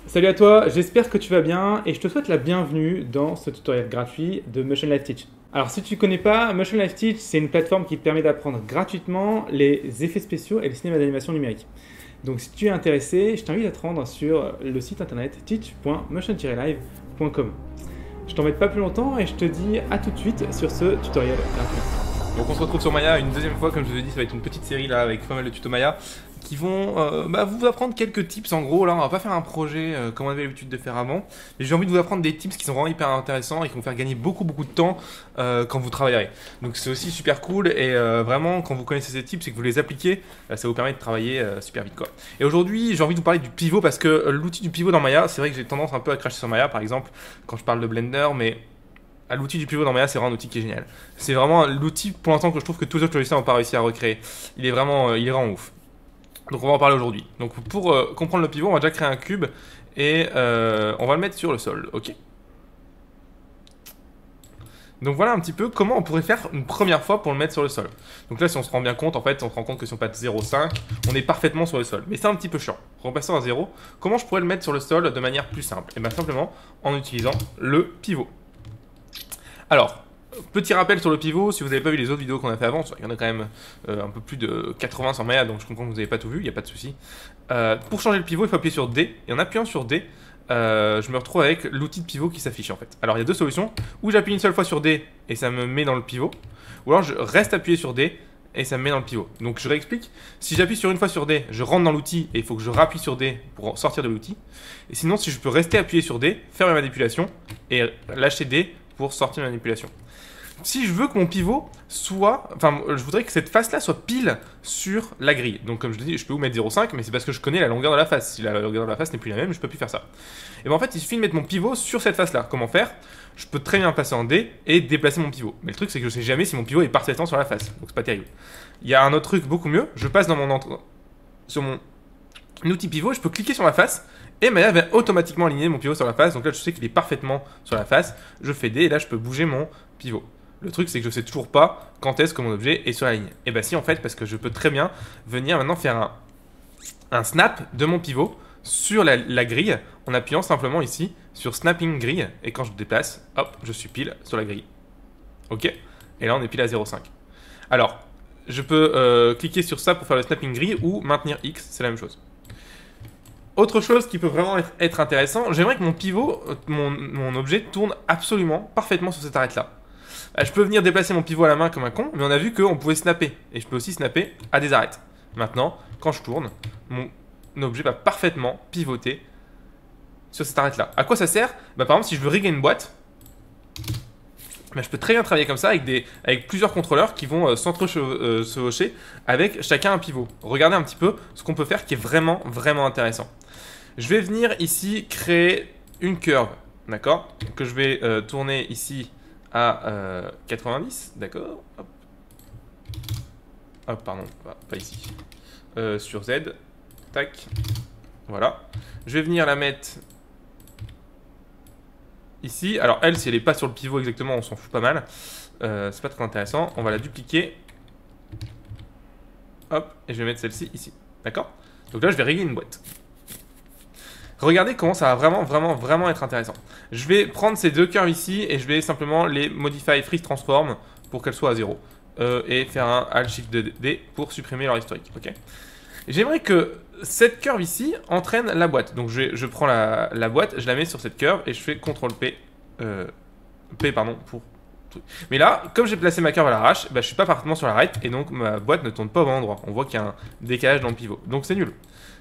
Salut à toi, j'espère que tu vas bien et je te souhaite la bienvenue dans ce tutoriel gratuit de Motion Live Teach. Alors si tu ne connais pas, Motion Live Teach, c'est une plateforme qui te permet d'apprendre gratuitement les effets spéciaux et le cinéma d'animation numérique. Donc si tu es intéressé, je t'invite à te rendre sur le site internet teach.motion-live.com. Je t'embête pas plus longtemps et je te dis à tout de suite sur ce tutoriel gratuit. Donc on se retrouve sur Maya une deuxième fois, comme je vous ai dit, ça va être une petite série là avec pas mal de tutos Maya qui vont vous apprendre quelques tips. En gros là on va pas faire un projet comme on avait l'habitude de faire avant, mais j'ai envie de vous apprendre des tips qui sont vraiment hyper intéressants et qui vont faire gagner beaucoup de temps quand vous travaillerez. Donc c'est aussi super cool et vraiment quand vous connaissez ces tips et que vous les appliquez, ça vous permet de travailler super vite quoi. Et aujourd'hui j'ai envie de vous parler du pivot parce que l'outil du pivot dans Maya, c'est vrai que j'ai tendance un peu à cracher sur Maya par exemple quand je parle de Blender, mais l'outil du pivot dans Maya, c'est vraiment un outil qui est génial. C'est vraiment l'outil pour l'instant que je trouve que tous les autres logiciels n'ont pas réussi à recréer. Il est vraiment ouf. Donc on va en parler aujourd'hui. Donc pour comprendre le pivot, on va déjà créer un cube et on va le mettre sur le sol. Ok. Donc voilà un petit peu comment on pourrait faire une première fois pour le mettre sur le sol. Donc là si on se rend bien compte, en fait on se rend compte que si on passe 0,5, on est parfaitement sur le sol. Mais c'est un petit peu chiant. En passant à 0, comment je pourrais le mettre sur le sol de manière plus simple? Et bien simplement en utilisant le pivot. Alors, petit rappel sur le pivot, si vous n'avez pas vu les autres vidéos qu'on a fait avant, il y en a quand même un peu plus de 80 sur Maya, donc je comprends que vous n'avez pas tout vu, il n'y a pas de souci. Pour changer le pivot, il faut appuyer sur D, et en appuyant sur D, je me retrouve avec l'outil de pivot qui s'affiche en fait. Alors il y a deux solutions, ou j'appuie une seule fois sur D, et ça me met dans le pivot, ou alors je reste appuyé sur D, et ça me met dans le pivot. Donc je réexplique, si j'appuie sur une fois sur D, je rentre dans l'outil, et il faut que je rappuie sur D pour sortir de l'outil. Et sinon, si je peux rester appuyé sur D, faire ma manipulation, et lâcher D, pour sortir la manipulation. Si je veux que mon pivot soit... Enfin, je voudrais que cette face-là soit pile sur la grille. Donc, comme je l'ai dit, je peux vous mettre 0,5, mais c'est parce que je connais la longueur de la face. Si la longueur de la face n'est plus la même, je peux plus faire ça. Et bien, en fait, il suffit de mettre mon pivot sur cette face-là. Comment faire? Je peux très bien passer en D et déplacer mon pivot. Mais le truc, c'est que je sais jamais si mon pivot est parfaitement sur la face. Donc, c'est pas terrible. Il y a un autre truc beaucoup mieux. Je passe dans sur mon outil pivot, je peux cliquer sur la face. Et Maya va automatiquement aligner mon pivot sur la face. Donc là, je sais qu'il est parfaitement sur la face. Je fais D et là, je peux bouger mon pivot. Le truc, c'est que je sais toujours pas quand est-ce que mon objet est sur la ligne. Et bah si, en fait, parce que je peux très bien venir maintenant faire un snap de mon pivot sur la grille en appuyant simplement ici sur Snapping Grille. Et quand je déplace, hop, je suis pile sur la grille. Ok. Et là, on est pile à 0,5. Alors, je peux cliquer sur ça pour faire le Snapping Grille ou maintenir X, c'est la même chose. Autre chose qui peut vraiment être intéressant, j'aimerais que mon pivot, mon objet tourne absolument parfaitement sur cette arête-là. Je peux venir déplacer mon pivot à la main comme un con, mais on a vu qu'on pouvait snapper. Et je peux aussi snapper à des arêtes. Maintenant, quand je tourne, mon objet va parfaitement pivoter sur cette arête-là. À quoi ça sert? Par exemple, si je veux riguer une boîte, je peux très bien travailler comme ça avec plusieurs contrôleurs qui vont s'entre-chevaucher avec chacun un pivot. Regardez un petit peu ce qu'on peut faire qui est vraiment intéressant. Je vais venir ici créer une curve, d'accord, que je vais tourner ici à 90, d'accord. Hop, pardon, pas ici. Sur Z, tac, voilà. Je vais venir la mettre ici. Alors elle, si elle n'est pas sur le pivot exactement, on s'en fout pas mal. C'est pas très intéressant. On va la dupliquer. Hop, et je vais mettre celle-ci ici, d'accord. Donc là, je vais régler une boîte. Regardez comment ça va vraiment être intéressant. Je vais prendre ces deux curves ici et je vais simplement les modify freeze transform pour qu'elles soient à 0. Et faire un Alt Shift D pour supprimer leur historique. Okay. J'aimerais que cette curve ici entraîne la boîte. Donc je prends la boîte, je la mets sur cette curve et je fais CTRL P. P pardon pour truc. Mais là, comme j'ai placé ma curve à l'arrache, je suis pas parfaitement sur l'arête et donc ma boîte ne tourne pas au bon endroit. On voit qu'il y a un décalage dans le pivot. Donc c'est nul.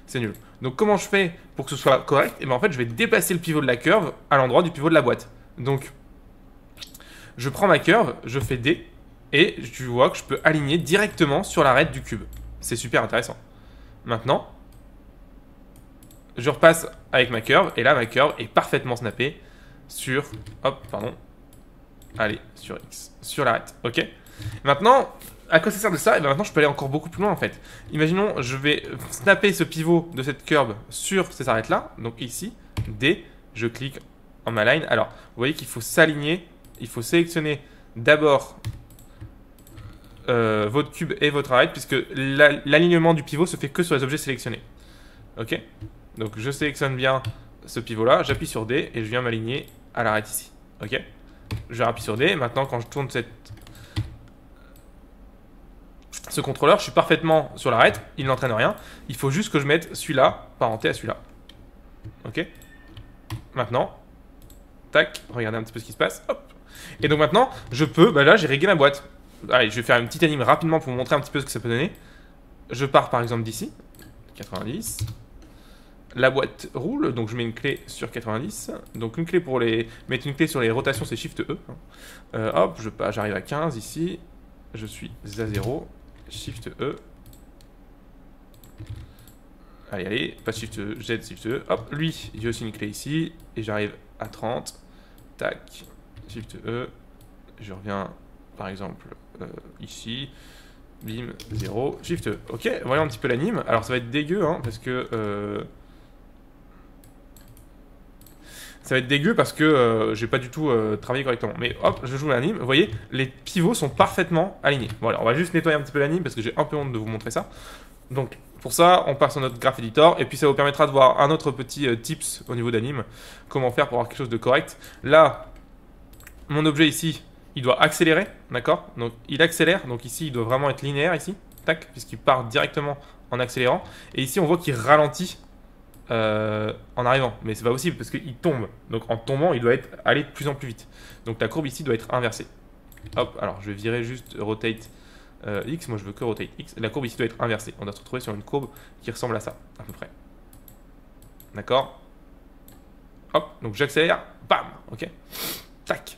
C'est nul. Donc comment je fais pour que ce soit correct? Et en fait, je vais déplacer le pivot de la curve à l'endroit du pivot de la boîte. Donc, je prends ma curve, je fais D, et tu vois que je peux aligner directement sur l'arête du cube. C'est super intéressant. Maintenant, je repasse avec ma curve, et là, ma curve est parfaitement snappée sur... Hop, pardon. Allez, sur X. Sur l'arête, ok. Maintenant... À quoi ça sert de ça? Et maintenant, je peux aller encore beaucoup plus loin en fait. Imaginons, je vais snapper ce pivot de cette curve sur ces arêtes-là. Donc ici, D, je clique en align. Alors, vous voyez qu'il faut s'aligner. Il faut sélectionner d'abord votre cube et votre arête, puisque l'alignement du pivot se fait que sur les objets sélectionnés. Ok. Donc, je sélectionne bien ce pivot-là, j'appuie sur D et je viens m'aligner à l'arête ici. Ok? Je appuie sur D. Maintenant, quand je tourne ce contrôleur, je suis parfaitement sur l'arête. Il n'entraîne rien. Il faut juste que je mette celui-là parenté à celui-là. Ok? Maintenant, tac, regardez un petit peu ce qui se passe. Hop. Et donc maintenant, je peux, bah là, j'ai réglé ma boîte. Allez, je vais faire une petite anime rapidement pour vous montrer un petit peu ce que ça peut donner. Je pars par exemple d'ici, 90. La boîte roule, donc je mets une clé sur 90. Donc une clé pour mettre une clé sur les rotations, c'est Shift E. Hop, j'arrive à 15 ici. Je suis à 0. Shift E. Allez, pas Shift E, Z, Shift E. Hop, lui, j'ai aussi une clé ici. Et j'arrive à 30. Tac, Shift E. Je reviens, par exemple, ici. Bim, 0, Shift E. Ok, voyons un petit peu l'anime. Alors ça va être dégueu, hein, parce que... ça va être dégueu parce que j'ai pas du tout travaillé correctement. Mais hop, je joue l'anime. Vous voyez, les pivots sont parfaitement alignés. Voilà, on va juste nettoyer un petit peu l'anime parce que j'ai un peu honte de vous montrer ça. Donc, pour ça, on passe sur notre graph editor. Et puis, ça vous permettra de voir un autre petit tips au niveau d'anime. Comment faire pour avoir quelque chose de correct. Là, mon objet ici, il doit accélérer. D'accord? Donc, il accélère. Donc, ici, il doit vraiment être linéaire ici. Tac, puisqu'il part directement en accélérant. Et ici, on voit qu'il ralentit. En arrivant, mais c'est pas possible parce qu'il tombe. Donc en tombant, il doit aller de plus en plus vite. Donc la courbe ici doit être inversée. Hop, alors je vais virer juste rotate X. Moi je veux que rotate X. La courbe ici doit être inversée. On doit se retrouver sur une courbe qui ressemble à ça, à peu près. D'accord? Hop, donc j'accélère. Bam! Ok. Tac.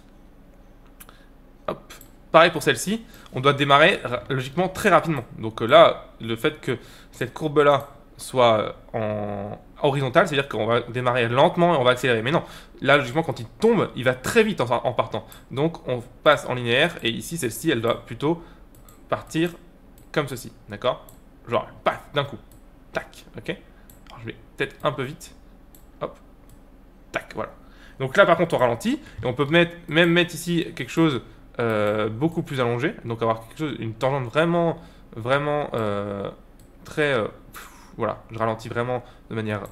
Hop. Pareil pour celle-ci. On doit démarrer logiquement très rapidement. Donc là, le fait que cette courbe-là soit en horizontale, c'est-à-dire qu'on va démarrer lentement et on va accélérer. Mais non, là, logiquement, quand il tombe, il va très vite en partant. Donc, on passe en linéaire et ici, celle-ci, elle doit plutôt partir comme ceci. D'accord? Genre, paf, d'un coup. Tac, ok? Alors, je vais peut-être un peu vite. Hop. Tac, voilà. Donc là, par contre, on ralentit et on peut même mettre ici quelque chose beaucoup plus allongé. Donc, avoir quelque chose, une tangente vraiment très... voilà, je ralentis vraiment de manière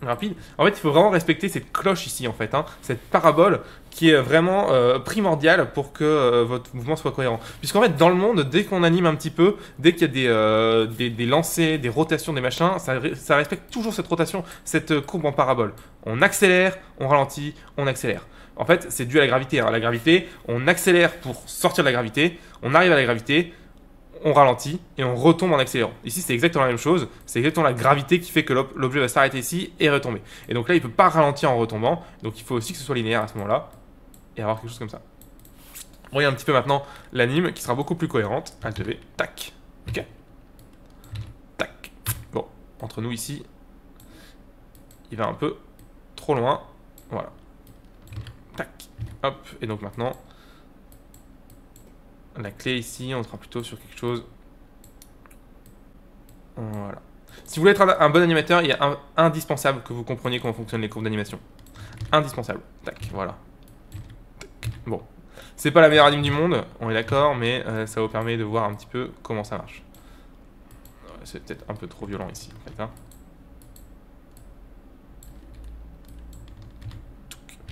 rapide. En fait, il faut vraiment respecter cette cloche ici, en fait, hein, cette parabole qui est vraiment primordiale pour que votre mouvement soit cohérent. Puisqu'en fait, dans le monde, dès qu'on anime un petit peu, dès qu'il y a des lancers, des rotations, des machins, ça respecte toujours cette rotation, cette courbe en parabole. On accélère, on ralentit, on accélère. En fait, c'est dû à la gravité. Hein. La gravité, on accélère pour sortir de la gravité, on arrive à la gravité, on ralentit et on retombe en accélérant. Ici, c'est exactement la même chose. C'est exactement la gravité qui fait que l'objet va s'arrêter ici et retomber. Et donc là, il ne peut pas ralentir en retombant. Donc il faut aussi que ce soit linéaire à ce moment-là et avoir quelque chose comme ça. Voyez un petit peu maintenant l'anime qui sera beaucoup plus cohérente. Alt V, tac. Ok. Tac. Bon, entre nous ici, il va un peu trop loin. Voilà. Tac. Hop. Et donc maintenant... la clé ici, on sera plutôt sur quelque chose. Voilà. Si vous voulez être un bon animateur, il est indispensable que vous compreniez comment fonctionnent les courbes d'animation. Indispensable. Tac, voilà. Tac. Bon. C'est pas la meilleure anime du monde, on est d'accord, mais ça vous permet de voir un petit peu comment ça marche. C'est peut-être un peu trop violent ici, en fait. Hein.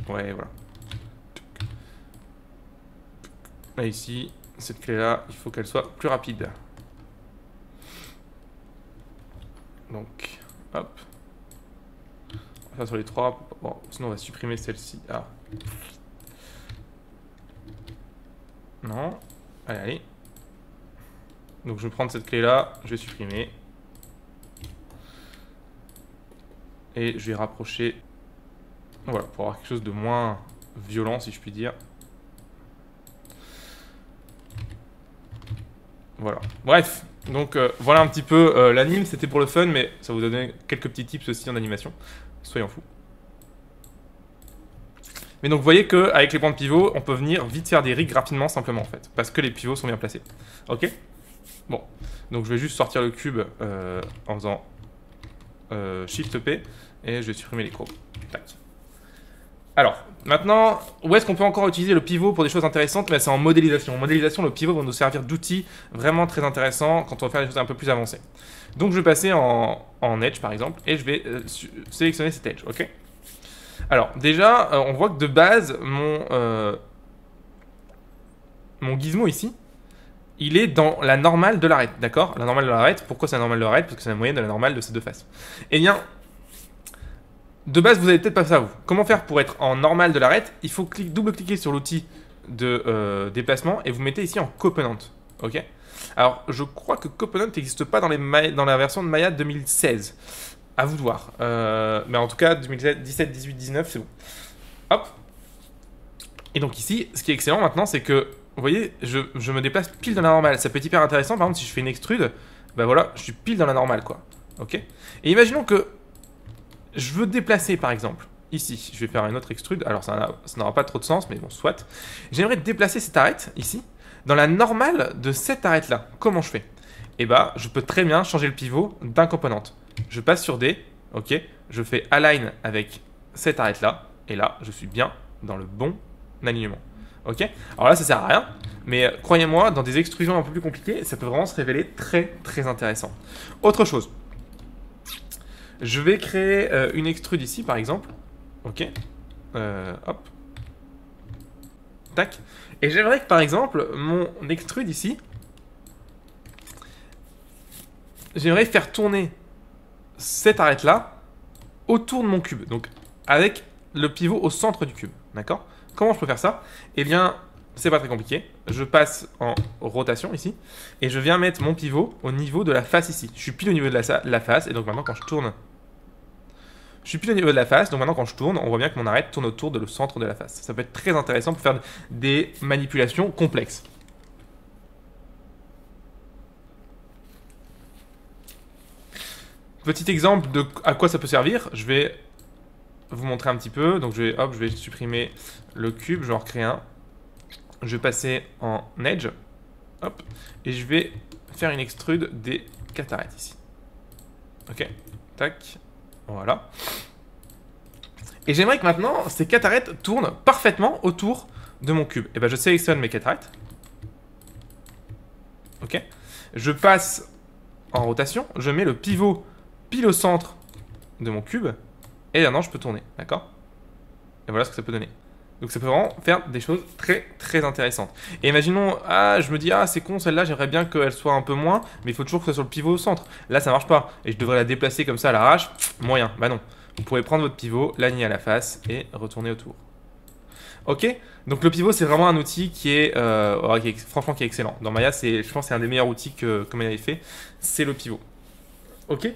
Ouais, voilà. Là, ici... cette clé-là, il faut qu'elle soit plus rapide. Donc, hop. On va faire sur les trois. Bon, sinon, on va supprimer celle-ci. Ah. Non. Allez, allez. Donc, je vais prendre cette clé-là. Je vais supprimer. Et je vais rapprocher. Voilà, pour avoir quelque chose de moins violent, si je puis dire. Voilà. Bref, donc voilà un petit peu l'anime, c'était pour le fun, mais ça vous a donné quelques petits tips aussi en animation. Soyons fous. Mais donc vous voyez qu'avec les points de pivot, on peut venir vite faire des rigs rapidement, simplement en fait, parce que les pivots sont bien placés. Ok? Bon, donc je vais juste sortir le cube en faisant Shift P, et je vais supprimer les courbes. Tac. Alors, maintenant, où est-ce qu'on peut encore utiliser le pivot pour des choses intéressantes? C'est en modélisation. En modélisation, le pivot va nous servir d'outil vraiment très intéressant quand on va faire des choses un peu plus avancées. Donc, je vais passer en Edge, par exemple, et je vais sélectionner cet Edge, ok? Alors, déjà, on voit que de base, mon gizmo ici, il est dans la normale de l'arête, d'accord? La normale de l'arête, pourquoi c'est la normale de l'arête? Parce que c'est la moyenne de la normale de ces deux faces. Eh bien, de base, vous n'avez peut-être pas ça, vous. Comment faire pour être en normale de l'arête? Il faut double-cliquer sur l'outil de déplacement et vous mettez ici en Component. Ok? Alors, je crois que Component n'existe pas dans la version de Maya 2016. À vous de voir. Mais en tout cas, 2017, 18, 19, c'est bon. Hop. Et donc ici, ce qui est excellent maintenant, c'est que, vous voyez, je me déplace pile dans la normale. Ça peut être hyper intéressant. Par exemple, si je fais une extrude, ben voilà, je suis pile dans la normale, quoi. Ok? Et imaginons que je veux déplacer, par exemple, ici, je vais faire une autre extrude, alors ça n'aura pas trop de sens, mais bon, soit. J'aimerais déplacer cette arête, ici, dans la normale de cette arête-là. Comment je fais? Eh bien, je peux très bien changer le pivot d'un component. Je passe sur D, ok, je fais Align avec cette arête-là, et là, je suis bien dans le bon alignement. Ok? Alors là, ça sert à rien, mais croyez-moi, dans des extrusions un peu plus compliquées, ça peut vraiment se révéler très, très intéressant. Autre chose. Je vais créer une extrude ici, par exemple. Ok. Hop. Tac. Et j'aimerais que, par exemple, mon extrude ici, j'aimerais faire tourner cette arête-là autour de mon cube. Donc, avec le pivot au centre du cube. D'accord? Comment je peux faire ça? Eh bien, c'est pas très compliqué. Je passe en rotation ici. Et je viens mettre mon pivot au niveau de la face ici. Je suis pile au niveau de la face. Et donc maintenant, quand je tourne... Je suis pile au niveau de la face. Donc maintenant, quand je tourne, on voit bien que mon arête tourne autour de le centre de la face. Ça peut être très intéressant pour faire des manipulations complexes. Petit exemple de à quoi ça peut servir. Je vais vous montrer un petit peu. Donc je vais supprimer le cube. Je vais en recréer un. Je vais passer en Edge. Hop. Et je vais faire une extrude des 4 arêtes ici. Ok. Tac. Voilà. Et j'aimerais que maintenant, ces 4 arêtes tournent parfaitement autour de mon cube. Et bien, je sélectionne mes 4 arêtes. Ok. Je passe en rotation. Je mets le pivot pile au centre de mon cube. Et maintenant, je peux tourner. D'accord? Et voilà ce que ça peut donner. Donc ça peut vraiment faire des choses très très intéressantes. Et imaginons, je me dis, c'est con celle-là, j'aimerais bien qu'elle soit un peu moins, mais il faut toujours que ce soit sur le pivot au centre. Là ça marche pas, et je devrais la déplacer comme ça à l'arrache, moyen, bah non. Vous pourrez prendre votre pivot, l'aligner à la face et retourner autour. Ok? Donc le pivot c'est vraiment un outil qui est, franchement qui est excellent. Dans Maya, je pense que c'est un des meilleurs outils que Maya ait fait, c'est le pivot. Ok?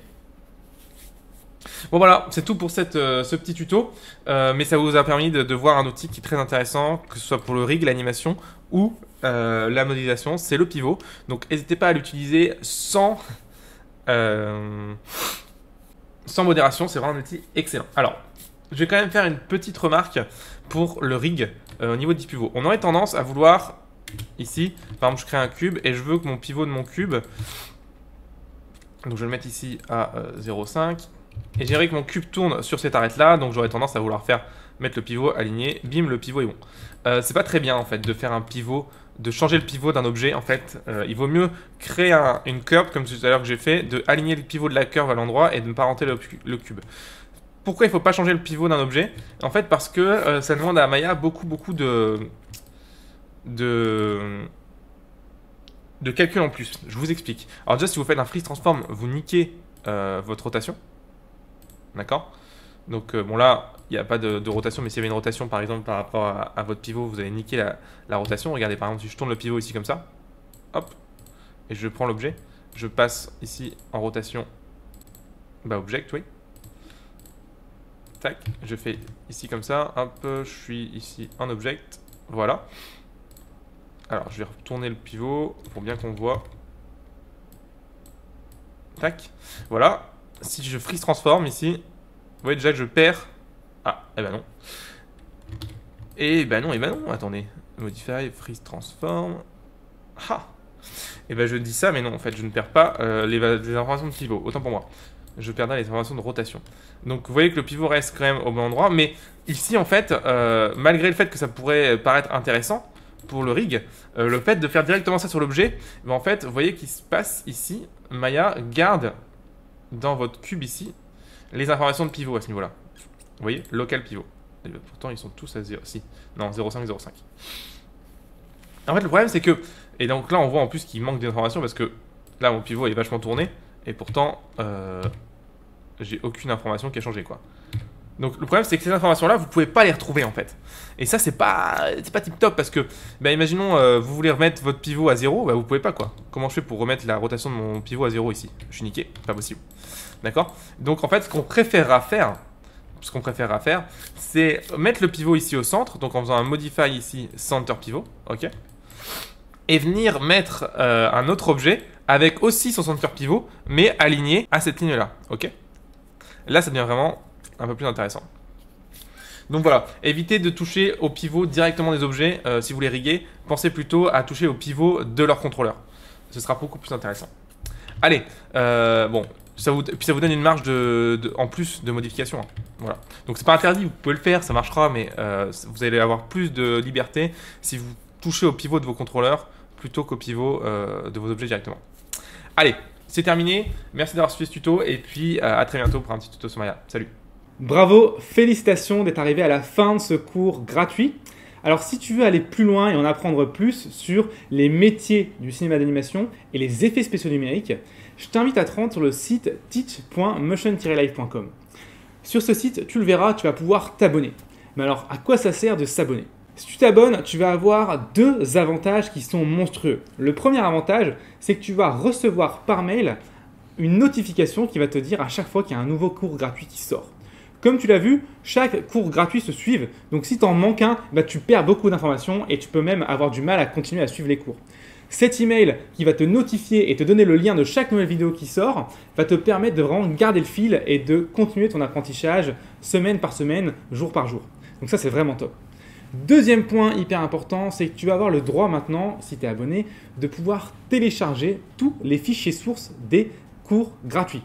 Bon voilà, c'est tout pour ce petit tuto, mais ça vous a permis de voir un outil qui est très intéressant, que ce soit pour le rig, l'animation ou la modélisation, c'est le pivot. Donc n'hésitez pas à l'utiliser sans modération, c'est vraiment un outil excellent. Alors, je vais quand même faire une petite remarque pour le rig au niveau du pivot. On aurait tendance à vouloir, ici, par exemple je crée un cube et je veux que mon pivot de mon cube, donc je vais le mettre ici à 0,5. Et j'aimerais que mon cube tourne sur cette arête là, donc j'aurais tendance à vouloir mettre le pivot aligné, bim, le pivot est bon. C'est pas très bien en fait de faire un pivot, de changer le pivot d'un objet en fait. Il vaut mieux créer une curve comme tout à l'heure que j'ai fait, de aligner le pivot de la curve à l'endroit et de ne pas rentrer le cube. Pourquoi il ne faut pas changer le pivot d'un objet? En fait parce que ça demande à Maya beaucoup de calcul en plus. Je vous explique. Alors déjà si vous faites un freeze transform, vous niquez votre rotation. D'accord? Donc bon là, il n'y a pas de rotation, mais s'il y avait une rotation par exemple par rapport à votre pivot, vous allez niquer la rotation. Regardez par exemple si je tourne le pivot ici comme ça, hop, et je prends l'objet, je passe ici en rotation, object, oui. Tac, je fais ici comme ça, hop, je suis ici en object, voilà. Alors je vais retourner le pivot pour bien qu'on voit. Tac, voilà. Si je freeze transform ici, vous voyez déjà que je perds. Et ben non. Et ben non, attendez. Modify, freeze transform. Et ben je dis ça, mais non, en fait, je ne perds pas les informations de pivot. Autant pour moi. je perdrai les informations de rotation. Donc vous voyez que le pivot reste quand même au bon endroit, mais ici en fait, malgré le fait que ça pourrait paraître intéressant pour le rig, le fait de faire directement ça sur l'objet, ben en fait, vous voyez qu'il se passe ici, Maya garde dans votre cube ici les informations de pivot à ce niveau-là. Vous voyez, local pivot. Et pourtant, ils sont tous à 0. Si, non, 0,5, 0,5. En fait, le problème, c'est que... Et donc là, on voit en plus qu'il manque d'informations parce que là, mon pivot est vachement tourné. Et pourtant, j'ai aucune information qui a changé, quoi. Donc le problème, c'est que ces informations-là, vous pouvez pas les retrouver, en fait. Et ça, c'est pas tip-top parce que, bah, imaginons, vous voulez remettre votre pivot à 0, bah, vous pouvez pas, quoi. Comment je fais pour remettre la rotation de mon pivot à 0 ici? Je suis niqué, pas possible. D'accord? Donc en fait, ce qu'on préférera faire, c'est mettre le pivot ici au centre, donc en faisant un modify ici, center pivot, ok? Et venir mettre un autre objet avec aussi son center pivot, mais aligné à cette ligne-là, ok? Là, ça devient vraiment un peu plus intéressant. Donc voilà, évitez de toucher au pivot directement des objets si vous les riguez. Pensez plutôt à toucher au pivot de leur contrôleur. Ce sera beaucoup plus intéressant. Allez, bon, puis ça vous donne une marge en plus de modification. Hein. Voilà. Donc c'est pas interdit, vous pouvez le faire, ça marchera, mais vous allez avoir plus de liberté si vous touchez au pivot de vos contrôleurs plutôt qu'au pivot de vos objets directement. Allez, c'est terminé. Merci d'avoir suivi ce tuto et puis à très bientôt pour un petit tuto sur Maya. Salut. Bravo, félicitations d'être arrivé à la fin de ce cours gratuit. Alors si tu veux aller plus loin et en apprendre plus sur les métiers du cinéma d'animation et les effets spéciaux numériques, je t'invite à te rendre sur le site teach.motion-live.com. Sur ce site, tu le verras, tu vas pouvoir t'abonner. Mais alors, à quoi ça sert de s'abonner? Si tu t'abonnes, tu vas avoir deux avantages qui sont monstrueux. Le premier avantage, c'est que tu vas recevoir par mail une notification qui va te dire à chaque fois qu'il y a un nouveau cours gratuit qui sort. Comme tu l'as vu, chaque cours gratuit se suit, donc si tu en manques un, bah, tu perds beaucoup d'informations et tu peux même avoir du mal à continuer à suivre les cours. Cet email qui va te notifier et te donner le lien de chaque nouvelle vidéo qui sort va te permettre de vraiment garder le fil et de continuer ton apprentissage semaine par semaine, jour par jour. Donc ça, c'est vraiment top. Deuxième point hyper important, c'est que tu vas avoir le droit maintenant, si tu es abonné, de pouvoir télécharger tous les fichiers sources des cours gratuits.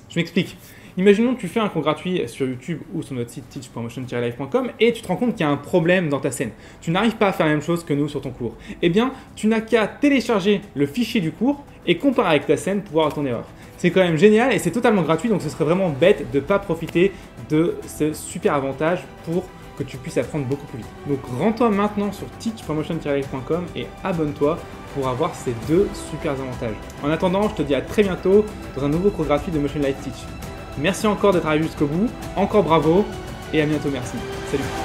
Je m'explique. Imaginons que tu fais un cours gratuit sur YouTube ou sur notre site teach.motion-live.com et tu te rends compte qu'il y a un problème dans ta scène. Tu n'arrives pas à faire la même chose que nous sur ton cours. Eh bien, tu n'as qu'à télécharger le fichier du cours et comparer avec ta scène pour voir ton erreur. C'est quand même génial et c'est totalement gratuit, donc ce serait vraiment bête de ne pas profiter de ce super avantage pour que tu puisses apprendre beaucoup plus vite. Donc rends-toi maintenant sur teach.motion-live.com et abonne-toi pour avoir ces deux super avantages. En attendant, je te dis à très bientôt dans un nouveau cours gratuit de Motion Live Teach. Merci encore d'être arrivé jusqu'au bout, encore bravo et à bientôt, merci. Salut.